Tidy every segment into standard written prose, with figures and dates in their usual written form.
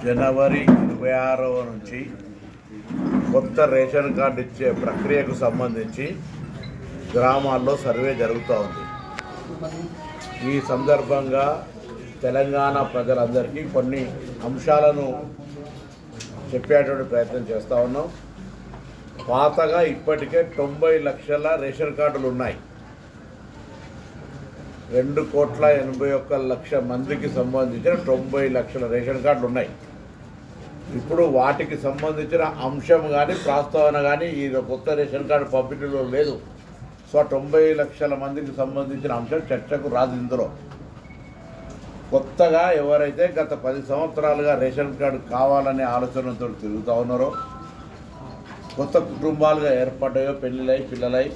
జనవరి 26వ నుంచి కొత్త ration card ఇచ్చే ప్రక్రియకు సంబంధించి గ్రామాల్లో సర్వే జరుగుతూ ఉంది. ఈ సందర్భంగా తెలంగాణ ప్రజలందరికీ కొన్ని అంశాలను చెప్పేటువంటి ప్రయత్నం చేస్తూ ఉన్నాం. పాతగా ఇప్పటికే 90 లక్షల రేషన్ కార్డులు ఉన్నాయి. 2,81,00,000 మందికి సంబంధించిన 90 లక్షల రేషన్ కార్డులు ఉన్నాయి. ఇప్పుడు వాటికి సంబంధించిన అంశం కానీ ప్రస్తావన కానీ ఈ కొత్త రేషన్ కార్డు పంపిణీలో లేదు. సో 90 లక్షల మందికి సంబంధించిన అంశం చర్చకు రాదు. ఇందులో కొత్తగా ఎవరైతే గత 10 సంవత్సరాలుగా రేషన్ కార్డు కావాలనే ఆలోచనతో తిరుగుతూ ఉన్నారో, కొత్త కుటుంబాలుగా ఏర్పడ్డాయో, పెళ్ళిళ్ళై పిల్లలై,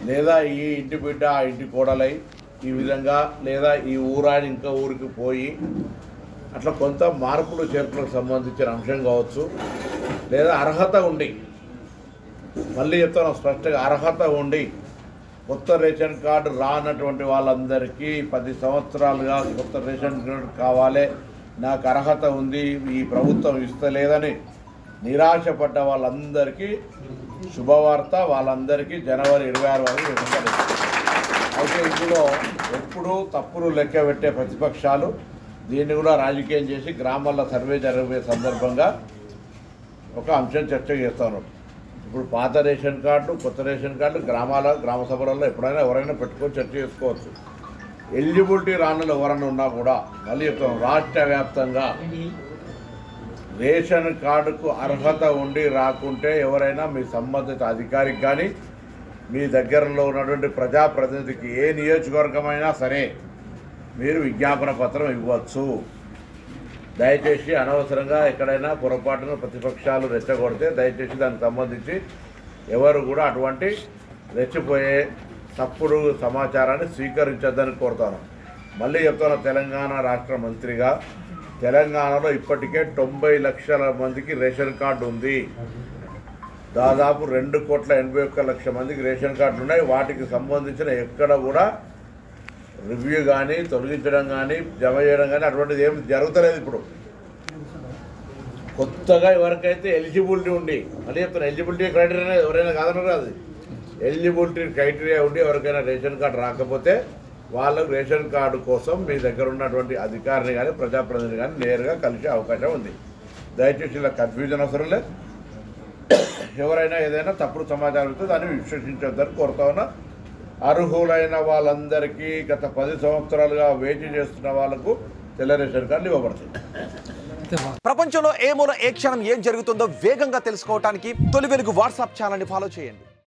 లేదా ఈ ఇంటి బిడ్డ ఆ ఇంటి కోడలై, ఈ విధంగా లేదా ఈ ఊరాని ఇంకా ఊరికి పోయి అట్లా కొంత మార్పులు చేర్పులకు సంబంధించిన అంశం కావచ్చు, లేదా అర్హత ఉండి, మళ్ళీ చెప్తాను స్పష్టంగా, అర్హత ఉండి కొత్త రేషన్ కార్డు రానటువంటి వాళ్ళందరికీ 10 సంవత్సరాలుగా కొత్త రేషన్ కార్డు కావాలి, నాకు అర్హత ఉంది, ఈ ప్రభుత్వం ఇస్తలేదని నిరాశపడ్డ వాళ్ళందరికీ శుభవార్త. వాళ్ళందరికీ జనవరి 26 వరకు ఇవ్వాలి. అయితే ఇందులో ఎప్పుడూ తప్పులు లెక్క పెట్టే ప్రతిపక్షాలు దీన్ని కూడా రాజకీయం చేసి గ్రామాల్లో సర్వే జరిగే సందర్భంగా ఒక అంశం చర్చ చేస్తున్నారు. ఇప్పుడు పాత రేషన్ కార్డు, కొత్త రేషన్ కార్డు గ్రామ సభలలో ఎప్పుడైనా ఎవరైనా పెట్టుకొని చర్చ చేసుకోవచ్చు. ఎలిజిబిలిటీ రానులు ఎవరైనా ఉన్నా కూడా మళ్ళీ చెప్తాం, రాష్ట్ర వ్యాప్తంగా రేషన్ కార్డుకు అర్హత ఉండి రాకుంటే ఎవరైనా మీ సంబంధిత అధికారికి కానీ మీ దగ్గరలో ఉన్నటువంటి ప్రజాప్రతినిధికి ఏ నియోజకవర్గమైనా సరే మీరు విజ్ఞాపన పత్రం ఇవ్వచ్చు. దయచేసి అనవసరంగా ఎక్కడైనా పొరపాటున ప్రతిపక్షాలు రెచ్చగొడితే దయచేసి దానికి సంబంధించి ఎవరు కూడా అటువంటి రెచ్చిపోయే తప్పుడు సమాచారాన్ని స్వీకరించొద్దని కోరుతాను. మళ్ళీ చెప్తాను, తెలంగాణ రాష్ట్ర మంత్రిగా తెలంగాణలో ఇప్పటికే 90 లక్షల మందికి రేషన్ కార్డు ఉంది. దాదాపు 2,81,00,000 మందికి రేషన్ కార్డులు ఉన్నాయి. వాటికి సంబంధించిన ఎక్కడ కూడా రివ్యూ కానీ, తొలగించడం కానీ, జమ చేయడం కానీ అటువంటిది ఏమి జరుగుతలేదు. ఇప్పుడు కొత్తగా ఎవరికైతే ఎలిజిబిలిటీ ఉండి, మళ్ళీ చెప్తాను, ఎలిజిబిలిటీ క్రైటీరియా ఎవరైనా కాదన్నారు, అది ఎలిజిబిలిటీ క్రైటీరియా ఉండి ఎవరికైనా రేషన్ కార్డు రాకపోతే వాళ్ళకు రేషన్ కార్డు కోసం మీ దగ్గర ఉన్నటువంటి అధికారిని కానీ ప్రజాప్రతినిధి కానీ నేరుగా కలిసే అవకాశం ఉంది. దయచేసి ఇలా కన్ఫ్యూజన్ అవసరం లేదు. ఎవరైనా ఏదైనా తప్పుడు సమాచారంతో దాన్ని విశ్వసించొద్దని కోరుతా ఉన్నా. అర్హులైన వాళ్ళందరికీ గత 10 సంవత్సరాలుగా వేచి చేస్తున్న వాళ్లకు తెల్ల రేషన్ కార్డులు ఇవ్వబడుతుంది. ప్రపంచంలో ఏ మూల ఏ క్షణం ఏం జరుగుతుందో వేగంగా తెలుసుకోవడానికి తొలి వెలుగు వాట్సాప్ ఛానల్ని ఫాలో చేయండి.